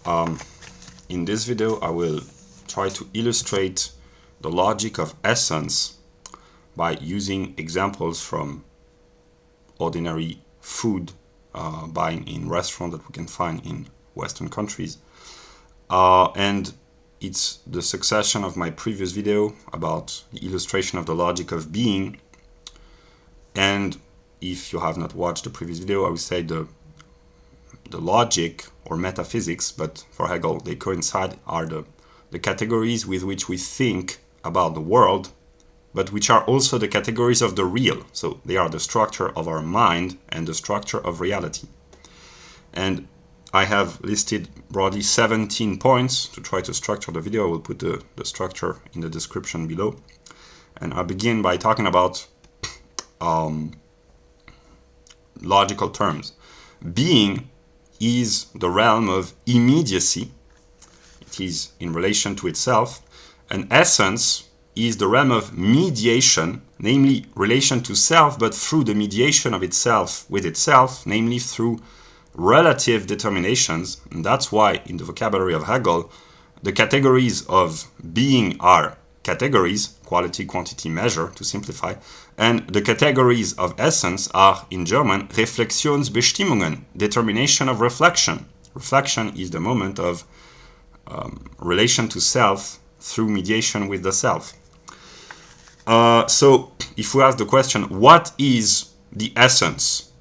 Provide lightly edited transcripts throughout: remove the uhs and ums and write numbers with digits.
In this video, I will try to illustrate the logic of essence by using examples from ordinary food buying in restaurants that we can find in Western countries. And it's the succession of my previous video about the illustration of the logic of being. And if you have not watched the previous video, I would say the logic or metaphysics, but for Hegel they coincide, are the categories with which we think about the world, but which are also the categories of the real. So they are the structure of our mind and the structure of reality. And I have listed broadly 17 points to try to structure the video. I will put the structure in the description below. And I'll begin by talking about logical terms. Being is the realm of immediacy. It is in relation to itself. And essence is the realm of mediation, namely relation to self, but through the mediation of itself with itself, namely through relative determinations. And that's why in the vocabulary of Hegel, the categories of being are categories, quality, quantity, measure, to simplify, and the categories of essence are, in German, Reflexionsbestimmungen, determination of reflection. Reflection is the moment of relation to self through mediation with the self. So if we ask the question, what is the essence?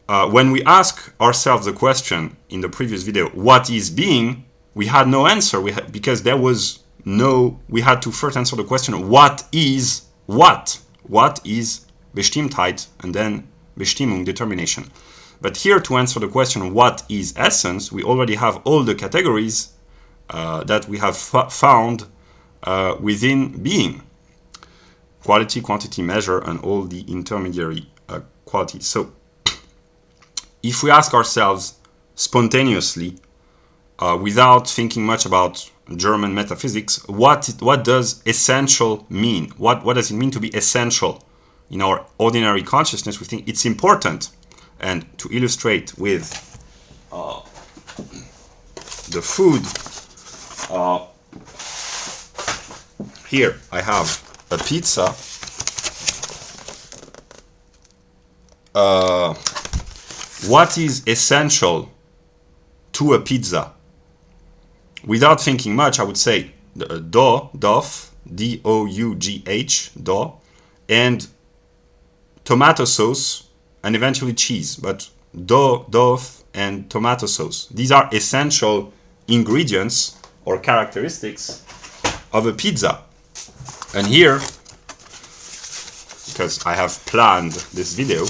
When we ask ourselves the question in the previous video, what is being, we had no answer because there was no, we had to first answer the question, what is what? What is Bestimmtheit and then Bestimmung, determination. But here to answer the question, what is essence, we already have all the categories that we have found within being. Quality, quantity, measure, and all the intermediary qualities. So if we ask ourselves spontaneously, without thinking much about German metaphysics, what does essential mean? What does it mean to be essential? In our ordinary consciousness, we think it's important. And to illustrate with the food, here I have a pizza. What is essential to a pizza? Without thinking much, I would say dough, D-O-U-G-H, dough, and tomato sauce, and eventually cheese. But dough, and tomato sauce. These are essential ingredients or characteristics of a pizza. And here, because I have planned this video,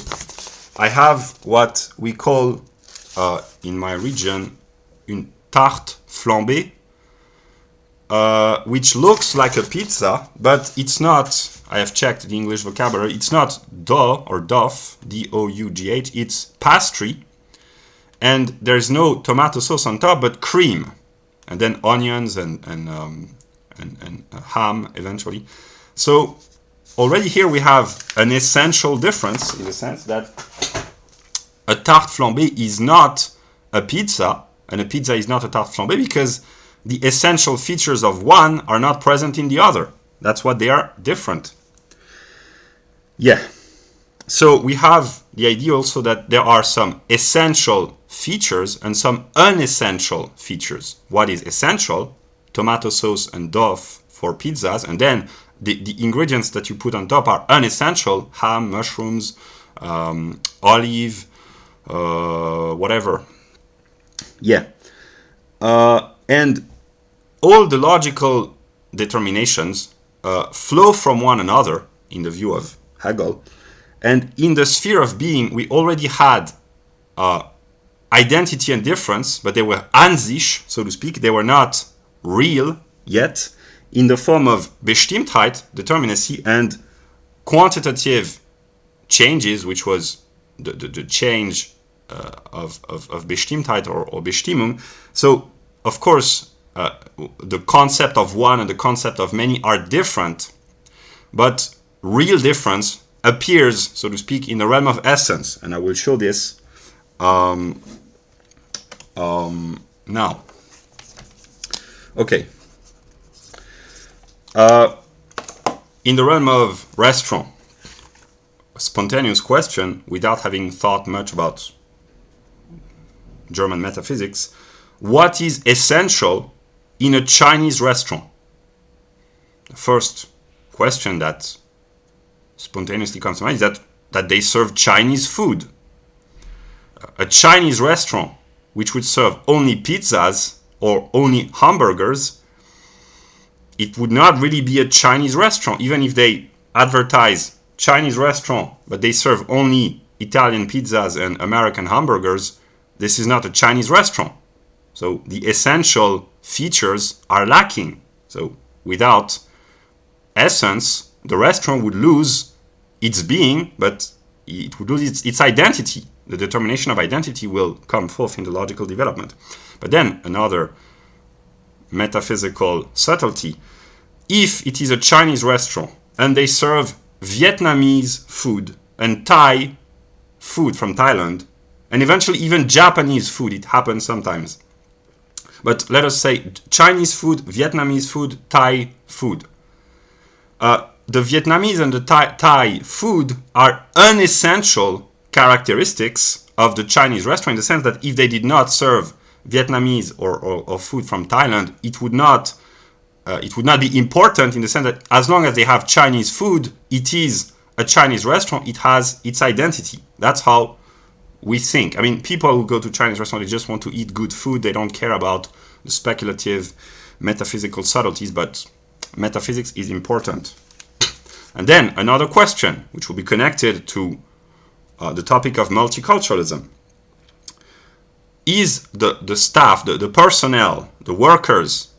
I have what we call in my region une tarte flambée, which looks like a pizza, but it's not. I have checked the English vocabulary. It's not dough or dough, D-O-U-G-H. It's pastry, and there's no tomato sauce on top, but cream, and then onions and ham eventually. So already here we have an essential difference in the sense that a tarte flambée is not a pizza, and a pizza is not a tarte flambée because the essential features of one are not present in the other. That's what they are different. Yeah. So we have the idea also that there are some essential features and some unessential features. What is essential? Tomato sauce and dough for pizzas, and then the ingredients that you put on top are unessential: ham, mushrooms, olive, whatever. Yeah. And all the logical determinations flow from one another in the view of Hegel. And in the sphere of being, we already had identity and difference, but they were an sich, so to speak. They were not real yet, in the form of Bestimmtheit, determinacy, and quantitative changes, which was the change of Bestimmtheit or Bestimmung. So, of course, the concept of one and the concept of many are different, but real difference appears, so to speak, in the realm of essence. And I will show this Now, okay. In the realm of restaurant, a spontaneous question, without having thought much about German metaphysics, what is essential in a Chinese restaurant? The first question that spontaneously comes to mind is that they serve Chinese food. A Chinese restaurant which would serve only pizzas or only hamburgers, it would not really be a Chinese restaurant. Even if they advertise Chinese restaurant, but they serve only Italian pizzas and American hamburgers, this is not a Chinese restaurant. So the essential features are lacking. So without essence, the restaurant would lose its being, but it would lose its identity. The determination of identity will come forth in the logical development. But then another metaphysical subtlety. If it is a Chinese restaurant and they serve Vietnamese food and Thai food from Thailand, and eventually even Japanese food, it happens sometimes. But let us say Chinese food, Vietnamese food, Thai food. The Vietnamese and the Thai food are unessential characteristics of the Chinese restaurant, in the sense that if they did not serve Vietnamese or food from Thailand, it would not be important, in the sense that as long as they have Chinese food, it is a Chinese restaurant, it has its identity. That's how we think. I mean, people who go to Chinese restaurants, they just want to eat good food. They don't care about the speculative metaphysical subtleties, but metaphysics is important. And then another question, which will be connected to the topic of multiculturalism. Is the staff, the personnel, the workers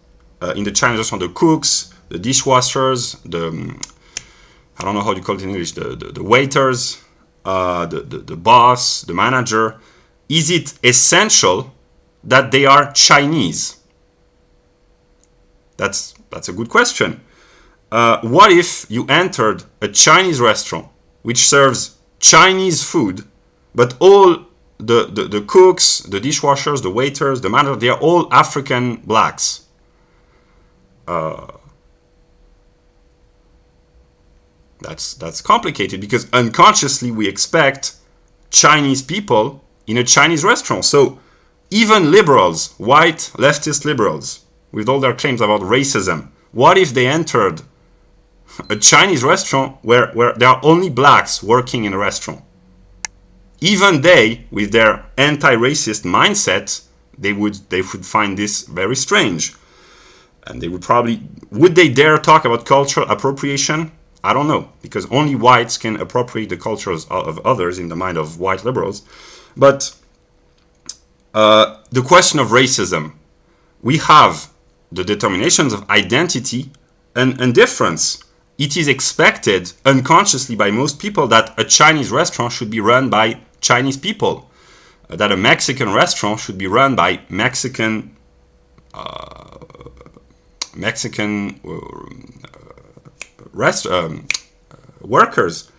in the Chinese restaurant, the cooks, the dishwashers, I don't know how you call it in English, the waiters, the boss, the manager, is it essential that they are Chinese? That's a good question. What if you entered a Chinese restaurant which serves Chinese food, but all the cooks, the dishwashers, the waiters, the manager, they are all African blacks? That's complicated, because unconsciously we expect Chinese people in a Chinese restaurant. So even liberals, white leftist liberals, with all their claims about racism, what if they entered a Chinese restaurant where there are only blacks working in a restaurant? Even they, with their anti-racist mindset, they would find this very strange. And they would they dare talk about cultural appropriation? I don't know, because only whites can appropriate the cultures of others in the mind of white liberals. But the question of racism, we have the determinations of identity and difference. It is expected unconsciously by most people that a Chinese restaurant should be run by Chinese people, that a Mexican restaurant should be run by Mexican workers.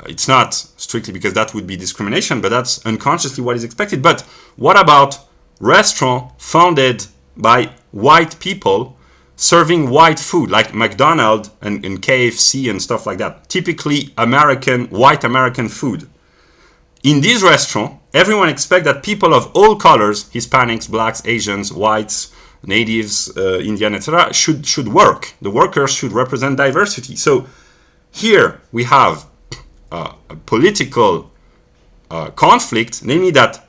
It's not strictly because that would be discrimination, but that's unconsciously what is expected. But what about restaurant founded by white people serving white food, like McDonald's and KFC and stuff like that? Typically white American food. In these restaurants, everyone expects that people of all colors, Hispanics, blacks, Asians, whites, natives, Indian, etc., should work. The workers should represent diversity. So here we have a political conflict, namely that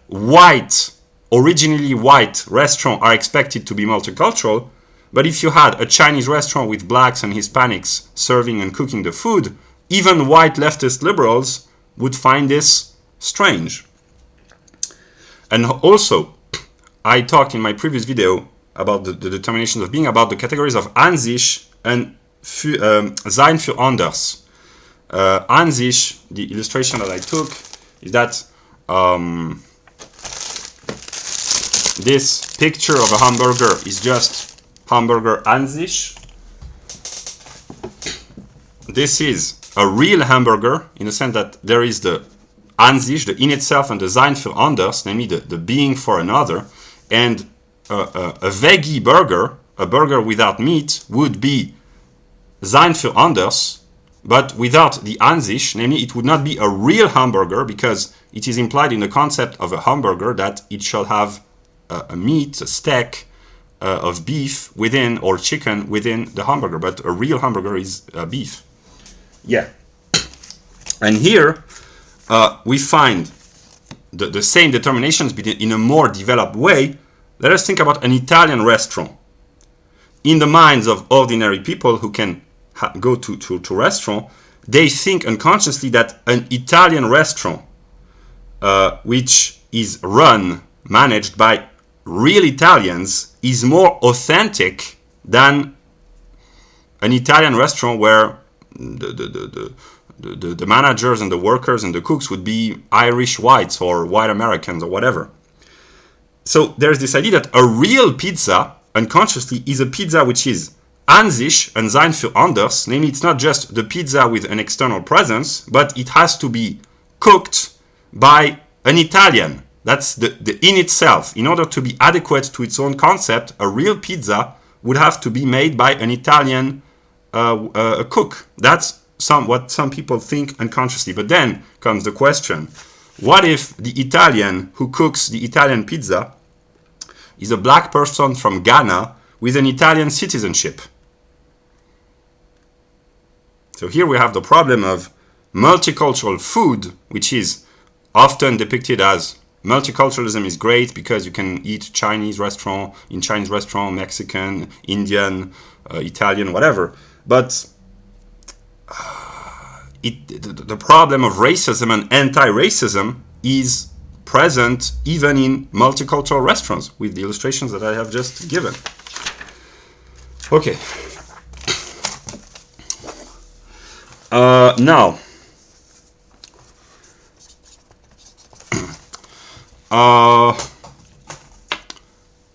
originally white restaurants are expected to be multicultural, but if you had a Chinese restaurant with blacks and Hispanics serving and cooking the food, even white leftist liberals would find this strange. And also, I talked in my previous video about the determinations of being, about the categories of an sich and sein für anders. An sich, the illustration that I took, is that this picture of a hamburger is just hamburger an sich. This is a real hamburger, in the sense that there is the an sich, the in itself, and the sein für anders, namely the being for another. And a veggie burger, a burger without meat, would be sein für anders, but without the an sich, namely it would not be a real hamburger, because it is implied in the concept of a hamburger that it shall have a meat, a steak of beef within, or chicken within the hamburger, but a real hamburger is beef. Yeah. And here we find the same determinations, but in a more developed way. Let us think about an Italian restaurant. In the minds of ordinary people who can go to restaurant, they think unconsciously that an Italian restaurant, which is managed by real Italians, is more authentic than an Italian restaurant where the managers and the workers and the cooks would be Irish whites or white Americans or whatever. So there's this idea that a real pizza, unconsciously, is a pizza which is an sich and sein für anders, namely it's not just the pizza with an external presence, but it has to be cooked by an Italian. That's the in itself. In order to be adequate to its own concept, a real pizza would have to be made by an Italian cook. That's what some people think unconsciously. But then comes the question, what if the Italian who cooks the Italian pizza is a black person from Ghana with an Italian citizenship? So here we have the problem of multicultural food, which is often depicted as multiculturalism is great because you can eat Chinese restaurant, Mexican, Indian, Italian, whatever. But the problem of racism and anti-racism is present even in multicultural restaurants, with the illustrations that I have just given. Okay. Now,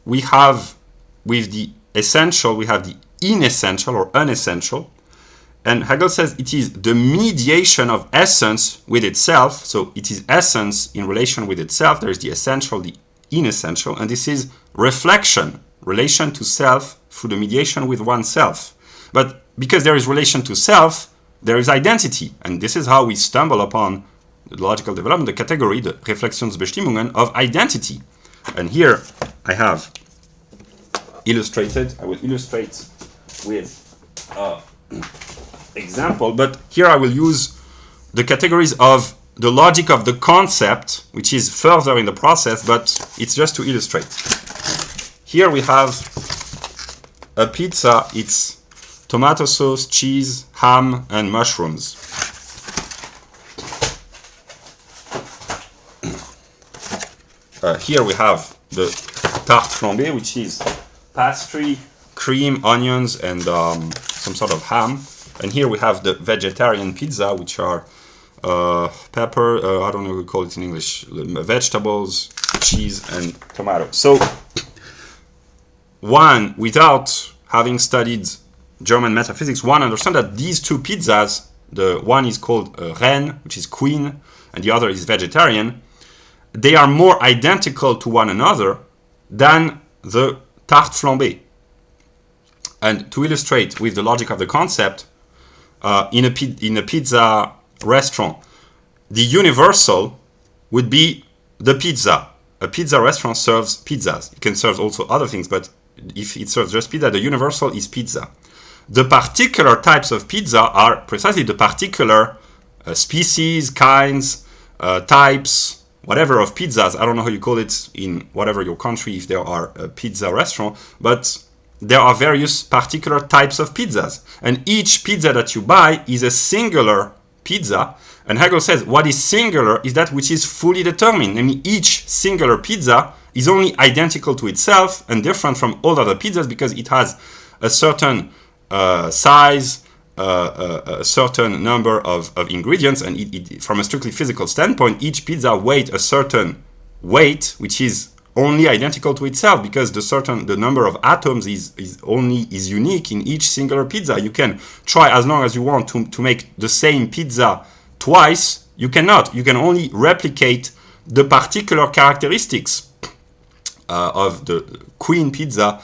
we have, with the essential, we have the inessential or unessential. And Hegel says it is the mediation of essence with itself. So it is essence in relation with itself. There is the essential, the inessential. And this is reflection, relation to self through the mediation with oneself. But because there is relation to self, there is identity. And this is how we stumble upon the logical development, the category, the Reflexionsbestimmungen of identity. And here I have illustrated, I will illustrate with example, but here I will use the categories of the logic of the concept, which is further in the process, but it's just to illustrate. Here we have a pizza. It's tomato sauce, cheese, ham, and mushrooms. Here we have the tarte flambée, which is pastry, cream, onions, and some sort of ham. And here we have the vegetarian pizza, which are pepper, I don't know how to call it in English, vegetables, cheese, and tomato. So, one, without having studied German metaphysics, one understands that these two pizzas, the one is called Reine, which is queen, and the other is vegetarian, they are more identical to one another than the tarte flambée. And to illustrate with the logic of the concept, in a pizza restaurant, the universal would be the pizza. A pizza restaurant serves pizzas. It can serve also other things, but if it serves just pizza, the universal is pizza. The particular types of pizza are precisely the particular species, kinds, types, whatever of pizzas. I don't know how you call it in whatever your country if there are a pizza restaurant, but there are various particular types of pizzas. And each pizza that you buy is a singular pizza. And Hegel says what is singular is that which is fully determined. I mean, each singular pizza is only identical to itself and different from all other pizzas because it has a certain size, a certain number of ingredients. And from a strictly physical standpoint, each pizza weighs a certain weight, which is only identical to itself because the number of atoms is unique in each singular pizza. You can try as long as you want to make the same pizza twice. You cannot. You can only replicate the particular characteristics of the queen pizza,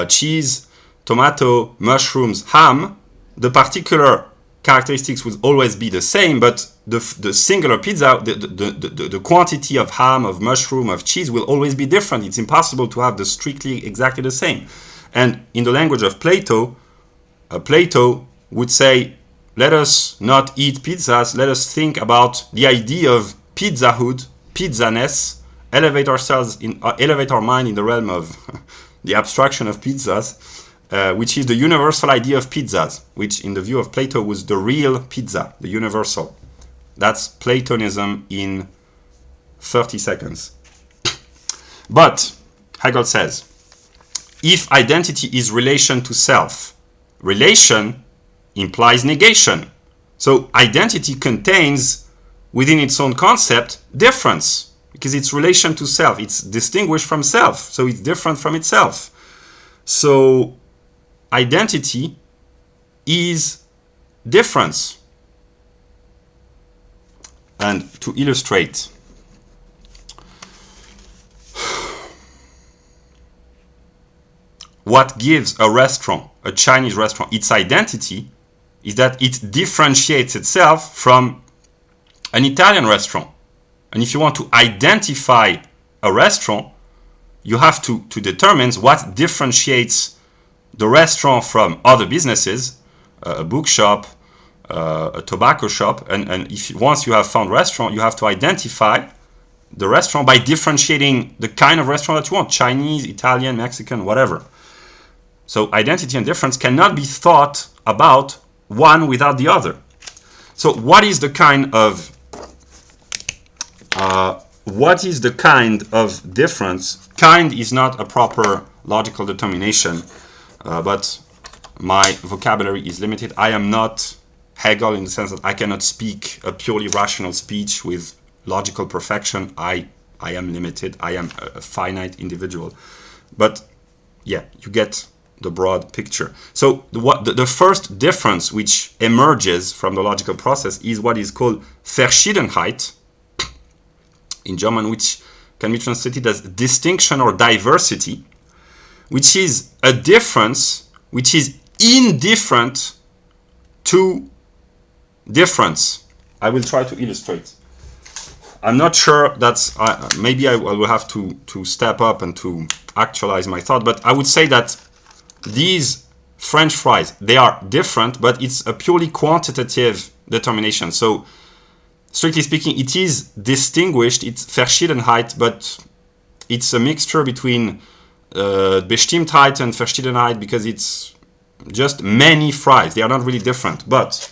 cheese, tomato, mushrooms, ham, the particular characteristics would always be the same, but the singular pizza, the quantity of ham, of mushroom, of cheese will always be different. It's impossible to have the strictly exactly the same. And in the language of Plato, Plato would say, let us not eat pizzas, let us think about the idea of pizzahood, pizzaness, elevate our mind in the realm of the abstraction of pizzas, which is the universal idea of pizzas, which in the view of Plato was the real pizza, the universal. That's Platonism in 30 seconds. But, Hegel says, if identity is relation to self, relation implies negation. So identity contains, within its own concept, difference, because it's relation to self. It's distinguished from self, so it's different from itself. So identity is difference. And to illustrate, what gives a restaurant, a Chinese restaurant, its identity is that it differentiates itself from an Italian restaurant. And if you want to identify a restaurant, you have to determine what differentiates the restaurant from other businesses, a bookshop, a tobacco shop, and if once you have found restaurant, you have to identify the restaurant by differentiating the kind of restaurant that you want, Chinese, Italian, Mexican, whatever. So identity and difference cannot be thought about one without the other. So what is the kind of difference? Kind is not a proper logical determination, but my vocabulary is limited. I am not Hegel in the sense that I cannot speak a purely rational speech with logical perfection. I am limited. I am a finite individual. But yeah, you get the broad picture. So the first difference which emerges from the logical process is what is called Verschiedenheit in German, which can be translated as distinction or diversity, which is a difference which is indifferent to difference. I will try to illustrate. I'm not sure that's, maybe I will have to step up and to actualize my thought, but I would say that these French fries, they are different, but it's a purely quantitative determination. So, strictly speaking, it is distinguished, it's Verschiedenheit, but it's a mixture between Bestimmtheit and Verschiedenheit because it's just many fries. They are not really different, but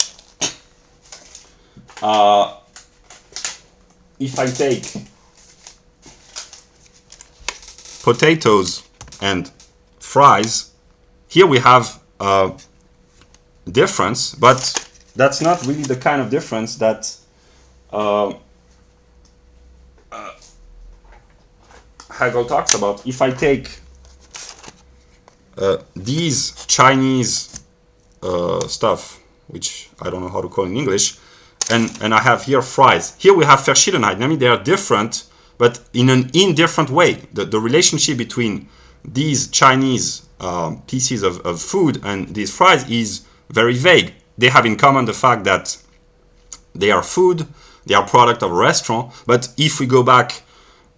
if I take potatoes and fries, here we have a difference, but that's not really the kind of difference that Hegel talks about. If I take these Chinese stuff, which I don't know how to call in English, and I have here fries. Here we have Verschiedenheit. I mean, they are different, but in an indifferent way. The relationship between these Chinese pieces of food and these fries is very vague. They have in common the fact that they are food, they are product of a restaurant, but if we go back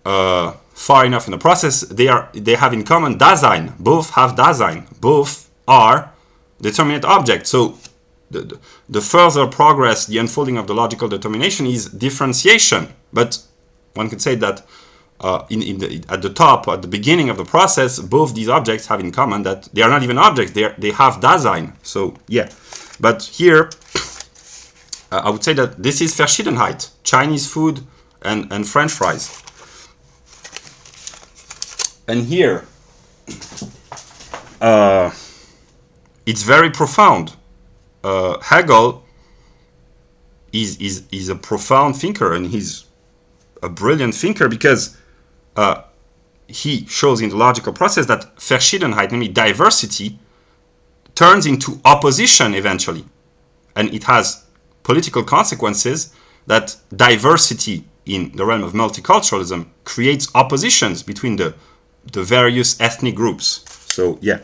far enough in the process, they have in common Dasein. Both have Dasein. Both are determinate objects. So the further progress, the unfolding of the logical determination is differentiation. But one could say that at the top, at the beginning of the process, both these objects have in common that they are not even objects, they have Dasein. So yeah, but here I would say that this is Verschiedenheit, Chinese food and French fries. And here it's very profound. Hegel is a profound thinker, and he's a brilliant thinker because he shows in the logical process that Verschiedenheit, namely diversity, turns into opposition eventually. And it has political consequences that diversity in the realm of multiculturalism creates oppositions between the the various ethnic groups. So yeah.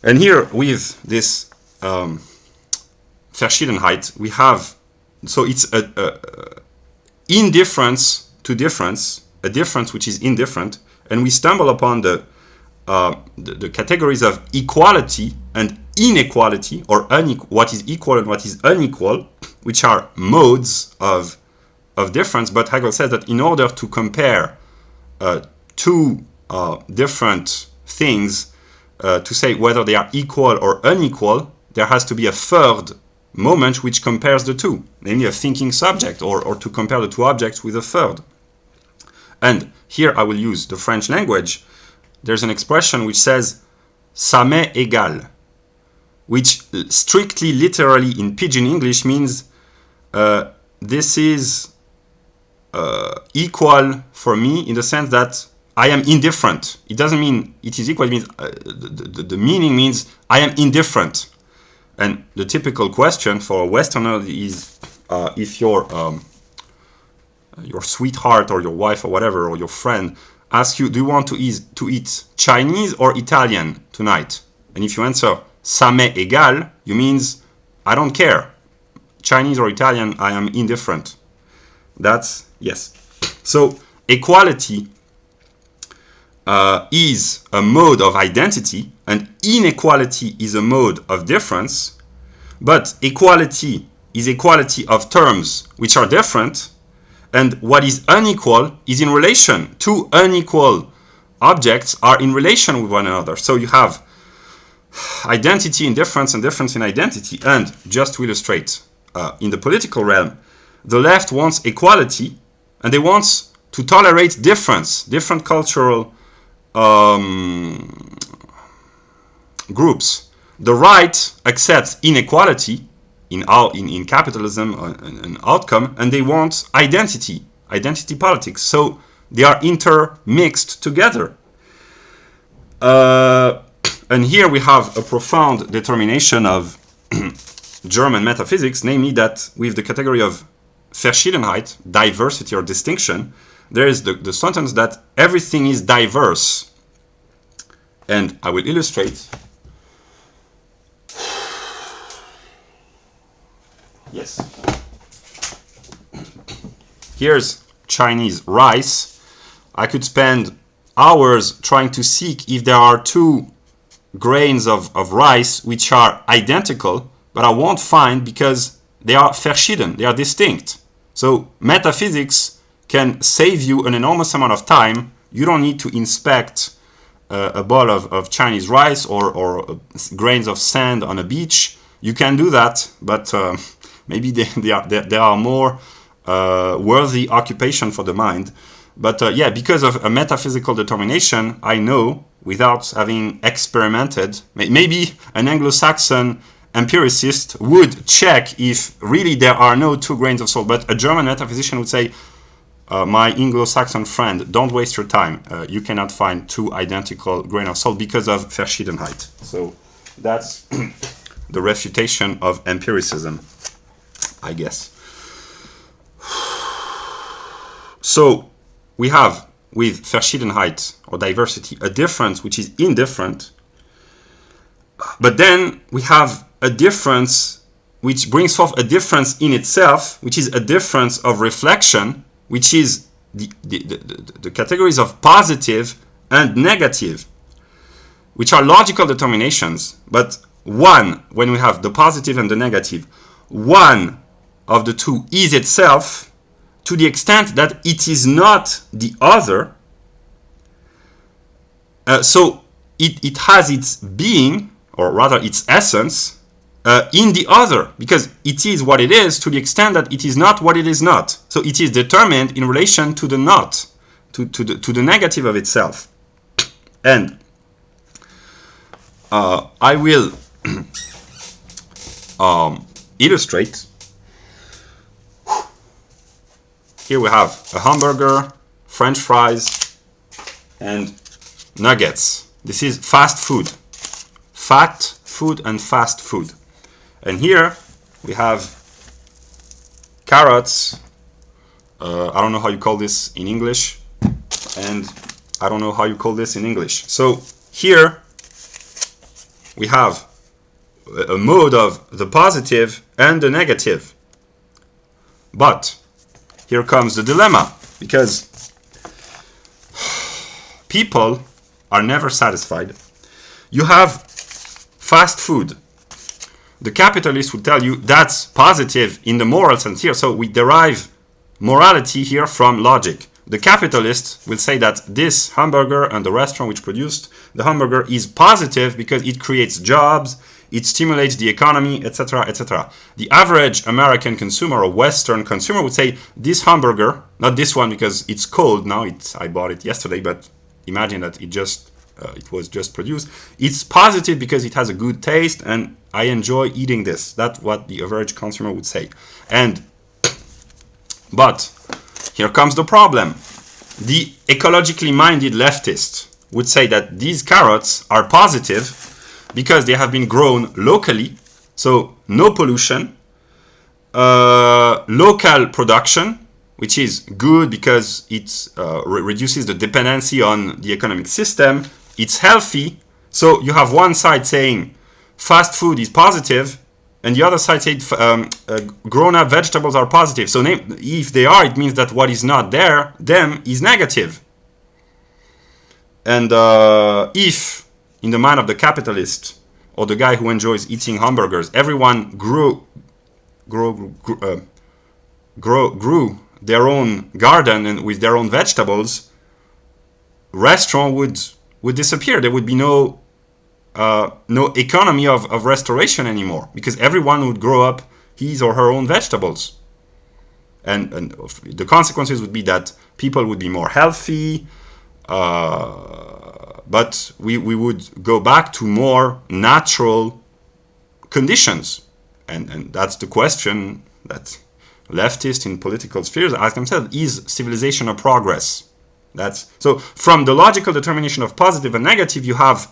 And here with this Verschiedenheit, we have, so it's a indifference to difference, a difference which is indifferent, and we stumble upon the categories of equality and inequality, or what is equal and what is unequal, which are modes of difference. But Hegel says that in order to compare two different things, to say whether they are equal or unequal, there has to be a third moment which compares the two, namely a thinking subject, or to compare the two objects with a third. And here I will use the French language. There's an expression which says ça m'est égal, which strictly literally in pidgin English means this is equal for me, in the sense that I am indifferent. It doesn't mean it is equal, it means the meaning means I am indifferent. And the typical question for a Westerner is if your sweetheart or your wife or whatever, or your friend asks you, do you want to eat Chinese or Italian tonight? And if you answer ça m'est égal, you means I don't care. Chinese or Italian, I am indifferent. That's yes. So equality is a mode of identity, and inequality is a mode of difference. But equality is equality of terms which are different, and what is unequal is in relation. Two unequal objects are in relation with one another. So you have identity in difference and difference in identity. And just to illustrate, in the political realm, the left wants equality, and they want to tolerate difference, different cultural groups. The right accepts inequality in capitalism, an outcome, and they want identity politics. So they are intermixed together. And here we have a profound determination of German metaphysics, namely that with the category of Verschiedenheit, diversity or distinction, there is the sentence that everything is diverse. And I will illustrate. Yes. Here's Chinese rice. I could spend hours trying to seek if there are two grains of rice which are identical, but I won't find because they are verschieden, they are distinct. So metaphysics can save you an enormous amount of time. You don't need to inspect a bowl of Chinese rice or grains of sand on a beach. You can do that, but maybe there are more worthy occupation for the mind. But yeah, because of a metaphysical determination, I know, without having experimented, maybe an Anglo-Saxon empiricist would check if really there are no two grains of salt. But a German metaphysician would say, my Anglo-Saxon friend, don't waste your time. You cannot find two identical grains of salt because of Verschiedenheit. So that's the refutation of empiricism, I guess. So we have with Verschiedenheit or diversity a difference which is indifferent, but then we have a difference which brings forth a difference in itself, which is a difference of reflection, which is the categories of positive and negative, which are logical determinations. But one, when we have the positive and the negative, one of the two is itself, to the extent that it is not the other. So it has its being, or rather its essence, in the other, because it is what it is to the extent that it is not what it is not. So it is determined in relation to the not, to the negative of itself. And I will illustrate. Here we have a hamburger, French fries, and nuggets. This is fast food. Fat food and fast food. And here we have carrots. I don't know how you call this in English. And I don't know how you call this in English. So here we have a mode of the positive and the negative. But here comes the dilemma, because people are never satisfied. You have fast food. The capitalist would tell you that's positive in the moral sense here. So we derive morality here from logic. The capitalist will say that this hamburger and the restaurant which produced the hamburger is positive because it creates jobs, it stimulates the economy, etc., etc. The average American consumer or Western consumer would say this hamburger, not this one because it's cold now, I bought it yesterday, but imagine that it was just produced. It's positive because it has a good taste and I enjoy eating this. That's what the average consumer would say. But here comes the problem. The ecologically minded leftist would say that these carrots are positive because they have been grown locally, so no pollution, local production, which is good because it reduces the dependency on the economic system. It's healthy. So you have one side saying fast food is positive, and the other side saying grown-up vegetables are positive. So if they are, it means that what is not there, them, is negative. And if, in the mind of the capitalist, or the guy who enjoys eating hamburgers, everyone grew their own garden and with their own vegetables, restaurant would disappear. There would be no economy of restoration anymore, because everyone would grow up his or her own vegetables, and the consequences would be that people would be more healthy, but we would go back to more natural conditions, and that's the question that leftists in political spheres ask themselves: is civilization a progress? So from the logical determination of positive and negative, you have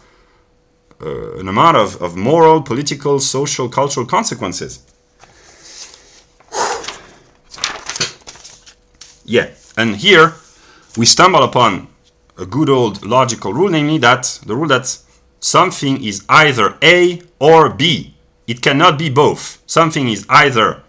an amount of moral, political, social, cultural consequences. Yeah, and here we stumble upon a good old logical rule, namely that the rule that something is either A or B. It cannot be both. Something is either,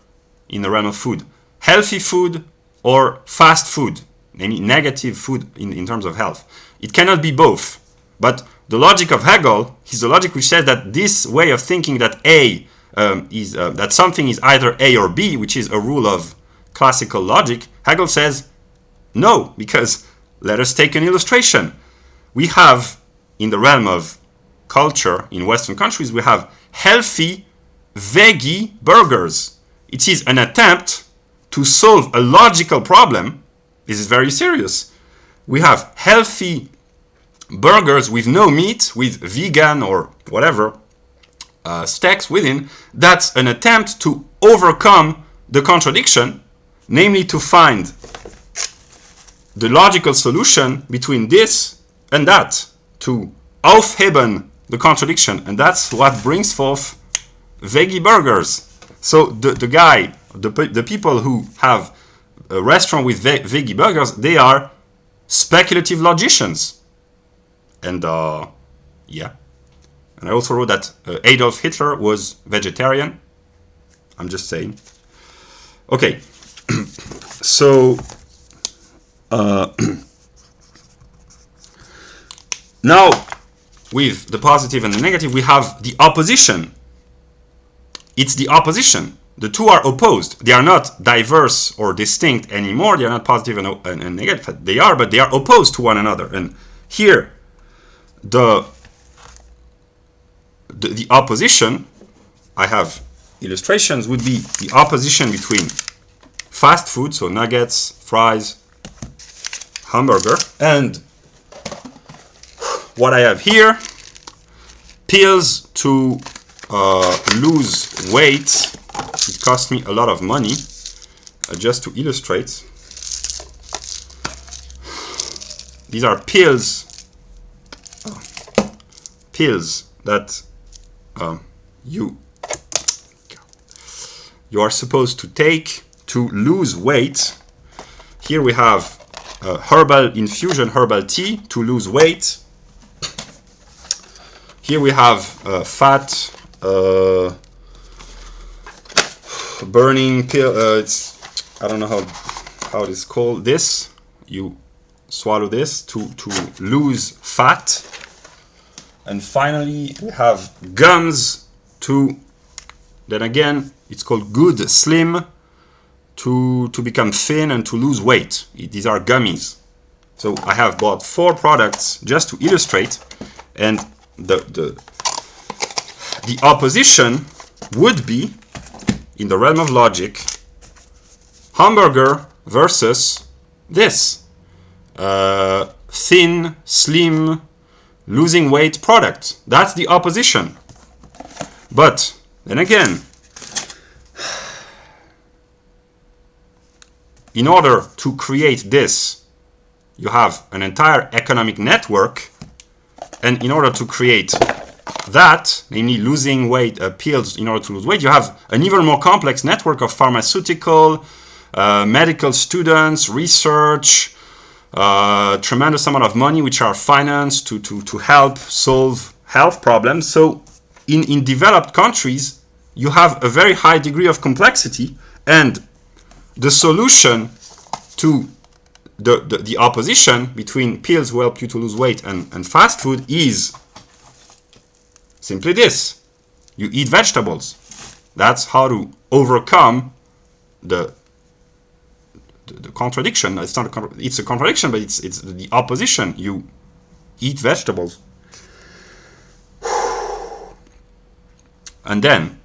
in the realm of food, healthy food or fast food, namely negative food in terms of health. It cannot be both. But the logic of Hegel is the logic which says that this way of thinking that that something is either A or B, which is a rule of classical logic, Hegel says no, because let us take an illustration. We have, in the realm of culture in Western countries, we have healthy veggie burgers. It is an attempt to solve a logical problem. This is very serious. We have healthy burgers with no meat, with vegan or whatever steaks within. That's an attempt to overcome the contradiction, namely to find the logical solution between this and that, to aufheben the contradiction, and that's what brings forth veggie burgers. So the people who have a restaurant with veggie burgers, they are speculative logicians. And yeah, and I also wrote that Adolf Hitler was vegetarian. I'm just saying. Okay, so now with the positive and the negative, we have the opposition. It's the opposition. The two are opposed. They are not diverse or distinct anymore. They are not positive and negative. They are, but they are opposed to one another. And here, the opposition, I have illustrations, would be the opposition between fast food, so nuggets, fries, hamburger, and what I have here, pills to lose weight. It cost me a lot of money, just to illustrate. These are pills that you are supposed to take to lose weight. Here we have herbal infusion, herbal tea to lose weight. Here we have fat burning pill. I don't know how it is called. This, you swallow this to lose fat. And finally, we have gums to, then again, it's called good slim, to become thin and to lose weight. These are gummies. So I have bought 4 products just to illustrate, and the opposition would be, in the realm of logic, hamburger versus this thin, slim, losing weight product. That's the opposition. But then again, in order to create this, you have an entire economic network, and in order to create that, namely losing weight, pills in order to lose weight, you have an even more complex network of pharmaceutical, medical students, research, tremendous amount of money which are financed to help solve health problems. So in developed countries, you have a very high degree of complexity, and the solution to the opposition between pills who help you to lose weight and fast food is simply this: you eat vegetables. That's how to overcome the contradiction. It's not it's a contradiction, but it's the opposition. You eat vegetables. And then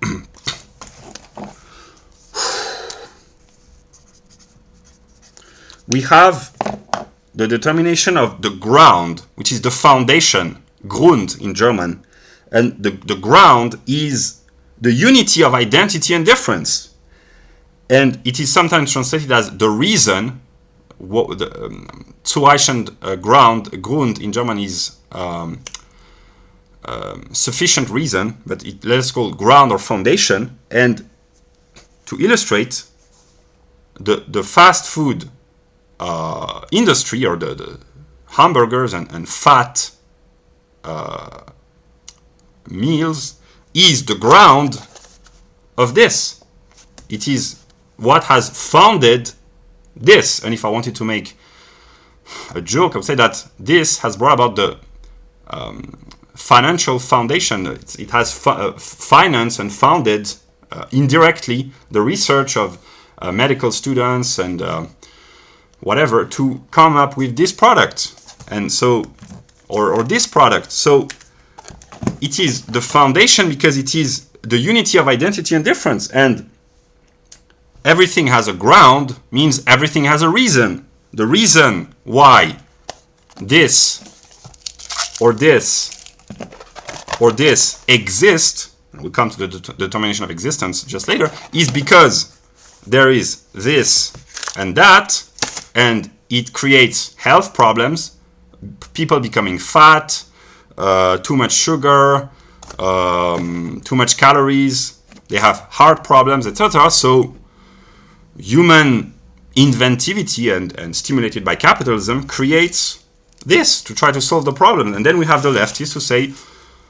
we have the determination of the ground, which is the foundation, Grund in German. And the ground is the unity of identity and difference. And it is sometimes translated as the reason. Zureichend Grund in German is sufficient reason, but let's call ground or foundation. And to illustrate, the fast food industry, or the hamburgers and fat meals, is the ground of this. It is what has founded this. And if I wanted to make a joke, I would say that this has brought about the financial foundation. It has financed and founded indirectly the research of medical students and whatever to come up with this product, and so or this product. So it is the foundation because it is the unity of identity and difference, and everything has a ground means everything has a reason. The reason why this or this or this exist, and we come to the determination of existence just later, is because there is this and that, and it creates health problems, people becoming fat, too much sugar, too much calories, they have heart problems, etc. So human inventivity and stimulated by capitalism creates this to try to solve the problem. And then we have the leftists who say,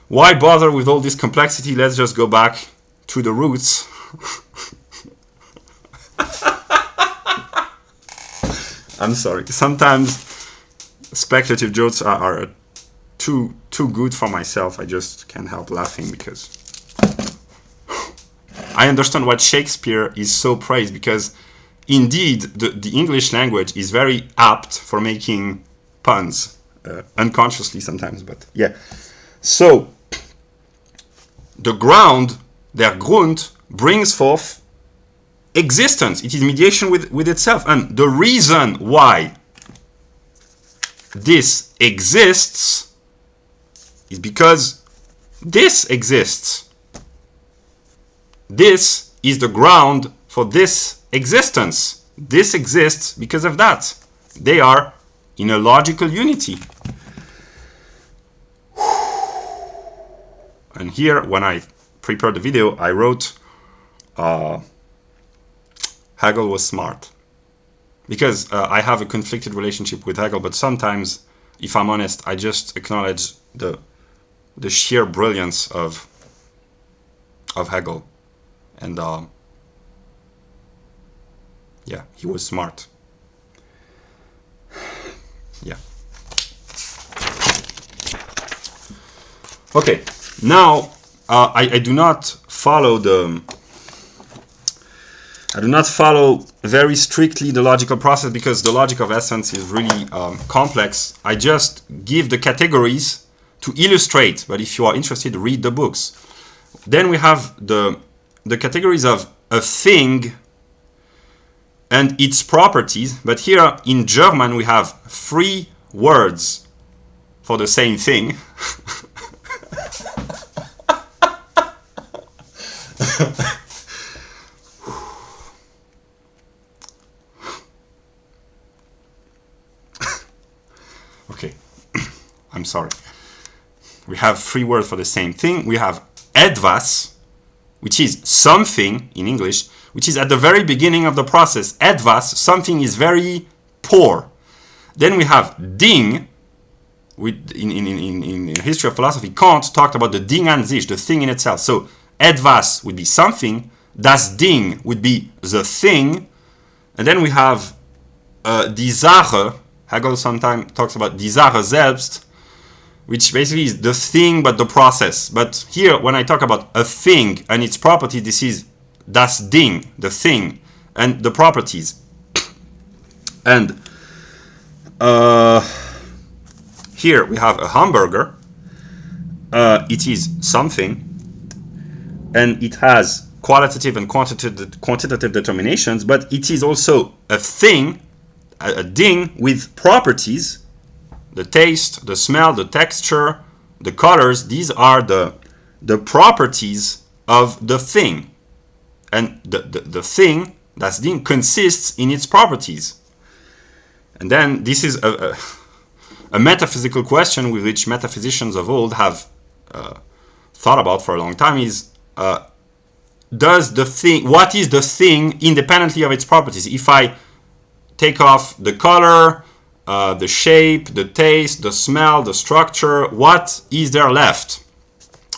why bother with all this complexity? Let's just go back to the roots. I'm sorry. Sometimes speculative jokes are too good for myself. I just can't help laughing because I understand what Shakespeare is so praised, because indeed the English language is very apt for making puns, unconsciously sometimes, but yeah. So the ground, der Grund, brings forth existence. It is mediation with itself. And the reason why this exists is because this exists. This is the ground for this existence. This exists because of that. They are in a logical unity. And here, when I prepared the video, I wrote Hegel was smart. because I have a conflicted relationship with Hegel, but sometimes, if I'm honest, I just acknowledge the sheer brilliance of Hegel, and yeah, he was smart. Yeah. Okay. Now I do not follow very strictly the logical process, because the logic of essence is really complex. I just give the categories to illustrate, but if you are interested, read the books. Then we have the categories of a thing and its properties, but here in German we have 3 words for the same thing. Okay, I'm sorry. We have 3 words for the same thing. We have etwas, which is something in English, which is at the very beginning of the process. Etwas, something is very poor. Then we have Ding. In history of philosophy, Kant talked about the Ding an sich, the thing in itself. So etwas would be something. Das Ding would be the thing. And then we have die Sache. Hegel sometimes talks about die Sache selbst, which basically is the thing but the process. But here, when I talk about a thing and its property, this is das Ding, the thing, and the properties. And here we have a hamburger. It is something, and it has qualitative and quantitative determinations, but it is also a thing, a ding with properties. The taste, the smell, the texture, the colors, these are the properties of the thing. And the thing, das Ding, consists in its properties. And then this is a metaphysical question with which metaphysicians of old have thought about for a long time, is what is the thing independently of its properties? If I take off the color, the shape, the taste, the smell, the structure, what is there left?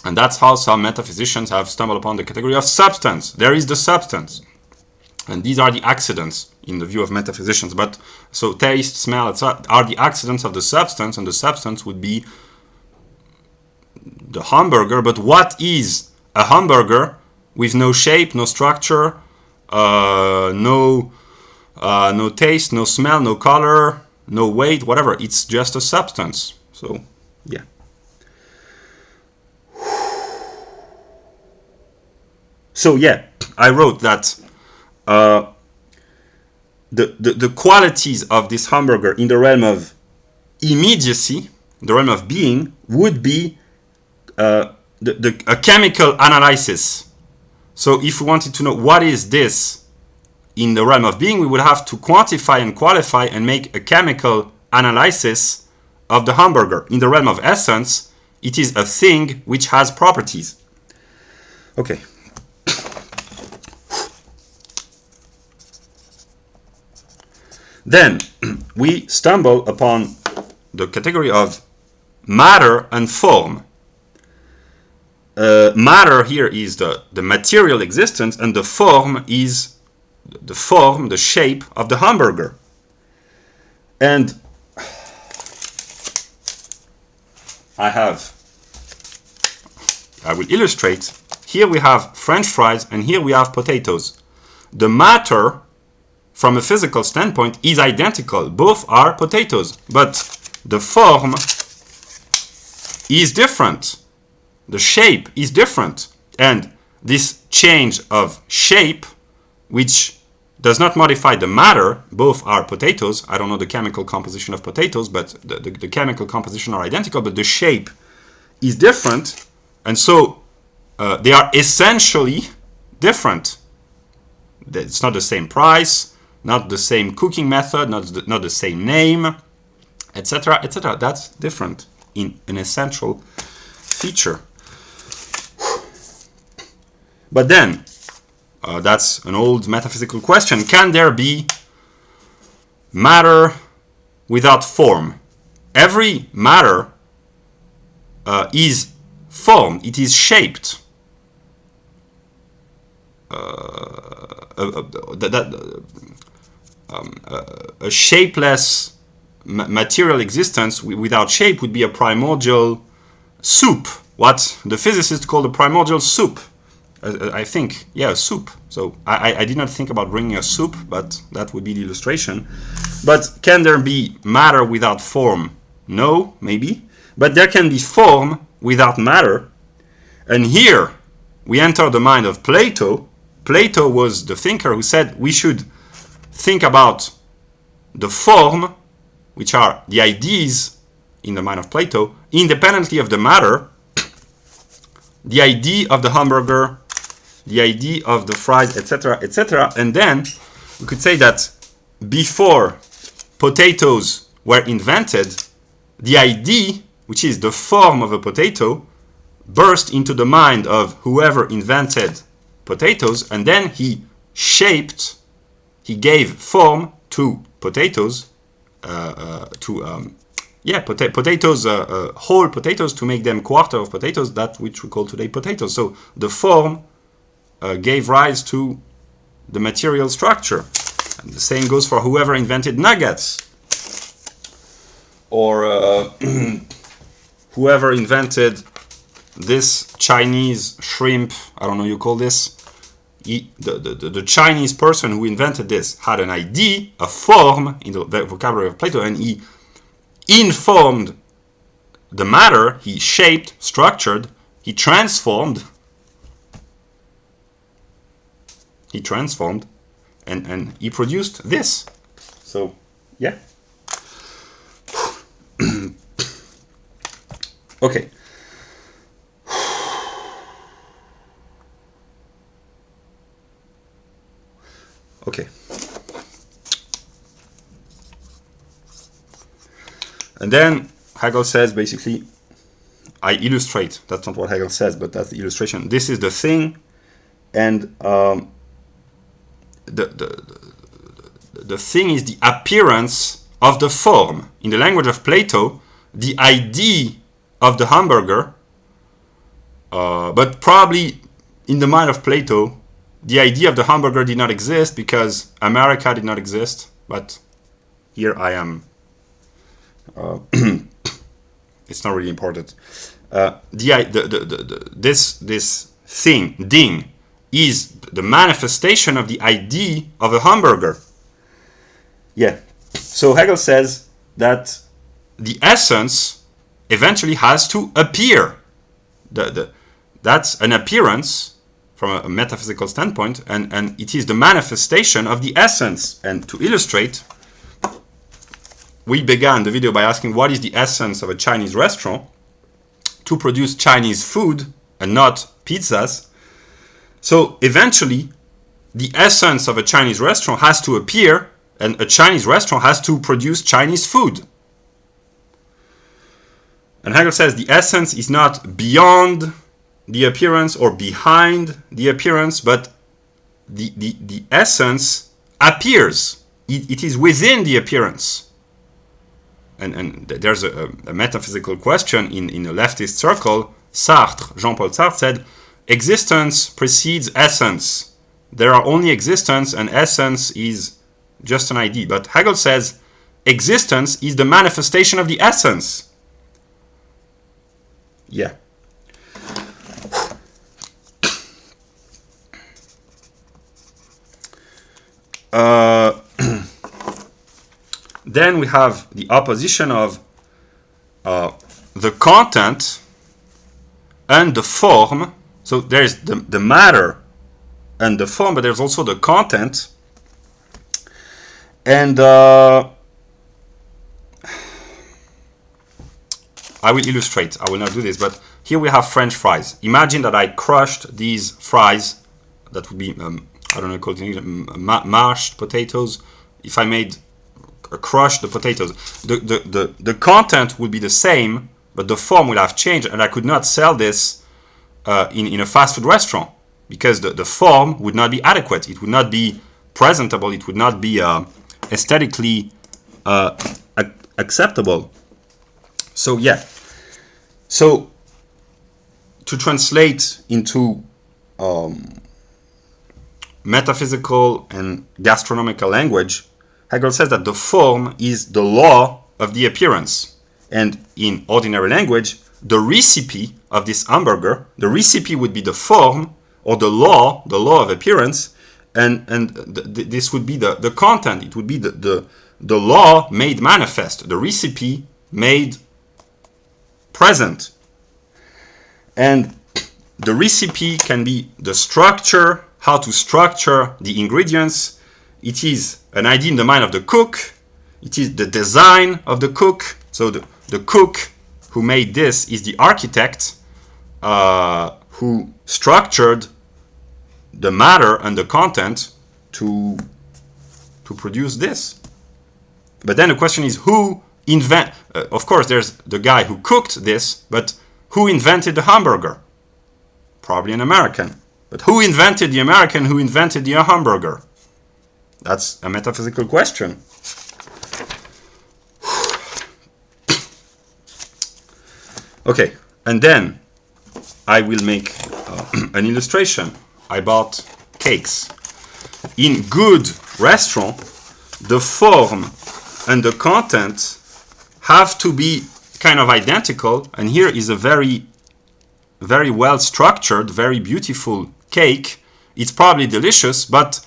And that's how some metaphysicians have stumbled upon the category of substance. There is the substance. And these are the accidents in the view of metaphysicians. But so taste, smell, etc. are the accidents of the substance, and the substance would be the hamburger. But what is a hamburger with no shape, no structure, no taste, no smell, no color, no weight, whatever? It's just a substance. So, yeah. So, yeah, I wrote that the qualities of this hamburger in the realm of immediacy, the realm of being, would be a chemical analysis. So if we wanted to know what is this in the realm of being, we would have to quantify and qualify and make a chemical analysis of the hamburger. In the realm of essence, it is a thing which has properties. Okay. Then we stumble upon the category of matter and form. Matter here is the material existence, and the form is the shape of the hamburger. And I will illustrate. Here we have French fries, and here we have potatoes. The matter, from a physical standpoint, is identical. Both are potatoes, but the form is different. The shape is different. And this change of shape, which does not modify the matter, both are potatoes. I don't know the chemical composition of potatoes, but the chemical composition are identical, but the shape is different. And so they are essentially different. It's not the same price, not the same cooking method, not the same name, etc., etc. That's different in an essential feature. But then, that's an old metaphysical question. Can there be matter without form. Every matter is formed, it is shaped. A shapeless material existence without shape would be a primordial soup. What the physicists call the primordial soup. I think, yeah, soup. So I did not think about bringing a soup, but that would be the illustration. But can there be matter without form? No, maybe. But there can be form without matter. And here we enter the mind of Plato. Plato was the thinker who said we should think about the form, which are the ideas in the mind of Plato, independently of the matter, the idea of the hamburger, the idea of the fries, etc., etc. And then we could say that before potatoes were invented, the idea, which is the form of a potato, burst into the mind of whoever invented potatoes, and then he gave form to potatoes, potatoes, whole potatoes, to make them quarter of potatoes, that which we call today potatoes. So the form gave rise to the material structure. And the same goes for whoever invented nuggets, or whoever invented this Chinese shrimp, I don't know you call this, the Chinese person who invented this had an idea, a form in the vocabulary of Plato, and he informed the matter, he shaped, structured, he transformed, and he produced this. So, yeah. Okay. Okay. And then Hegel says, basically, I illustrate. That's not what Hegel says, but that's the illustration. This is the thing, and the thing is the appearance of the form. In the language of Plato, the idea of the hamburger, but probably in the mind of Plato, the idea of the hamburger did not exist because America did not exist. But here I am. It's not really important. This thing, ding, is the manifestation of the idea of a hamburger. Yeah. So Hegel says that the essence eventually has to appear. That's an appearance from a metaphysical standpoint, and it is the manifestation of the essence. And to illustrate, we began the video by asking what is the essence of a Chinese restaurant to produce Chinese food and not pizzas. So eventually, the essence of a Chinese restaurant has to appear, and a Chinese restaurant has to produce Chinese food. And Hegel says the essence is not beyond the appearance or behind the appearance, but the essence appears. It is within the appearance. And there's a metaphysical question in a leftist circle. Sartre, Jean-Paul Sartre, said, existence precedes essence. There are only existence, and essence is just an idea. But Hegel says existence is the manifestation of the essence. Yeah. Then we have the opposition of the content and the form. So there's the matter and the form, but there's also the content. And I will illustrate. I will not do this, but here we have French fries. Imagine that I crushed these fries. That would be, I don't know, called in English, mashed potatoes. If I made crush the potatoes, the content would be the same, but the form will have changed, and I could not sell this in a fast food restaurant because the form would not be adequate. It would not be presentable. It would not be aesthetically acceptable. So yeah. So to translate into metaphysical and gastronomical language, Hegel says that the form is the law of the appearance. And in ordinary language, the recipe of this hamburger, the recipe would be the form or the law of appearance, and this would be the content. It would be the law made manifest, the recipe made present. And the recipe can be the structure, how to structure the ingredients. It is an idea in the mind of the cook. It is the design of the cook. So the cook who made this is the architect who structured the matter and the content to produce this. But then the question is, who of course, there's the guy who cooked this, but who invented the hamburger? Probably an American. But who invented the American who invented the hamburger? That's a metaphysical question. Okay, and then I will make an illustration. I bought cakes. In good restaurant, the form and the content have to be kind of identical, and here is a very, very well structured, very beautiful cake. It's probably delicious, but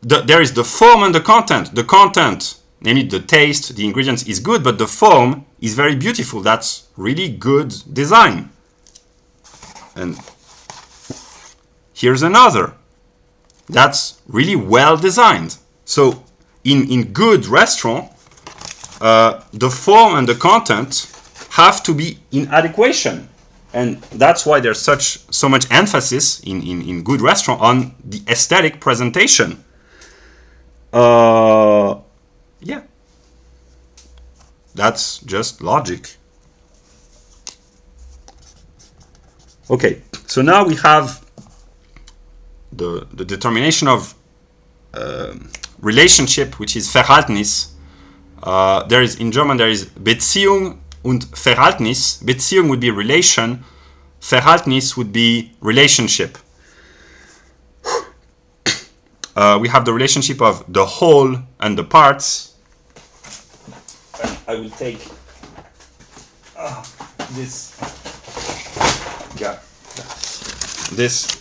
there is the form and the content. The content, namely the taste, the ingredients, is good, but the form is very beautiful. That's really good design. And here's another. That's really well designed. So in good restaurant, the form and the content have to be in adequation. And that's why there's so much emphasis in good restaurant on the aesthetic presentation. Yeah. That's just logic. Okay, so now we have the determination of relationship, which is Verhältnis. There is, in German, there is Beziehung und Verhältnis. Beziehung would be relation. Verhältnis would be relationship. We have the relationship of the whole and the parts. I will take this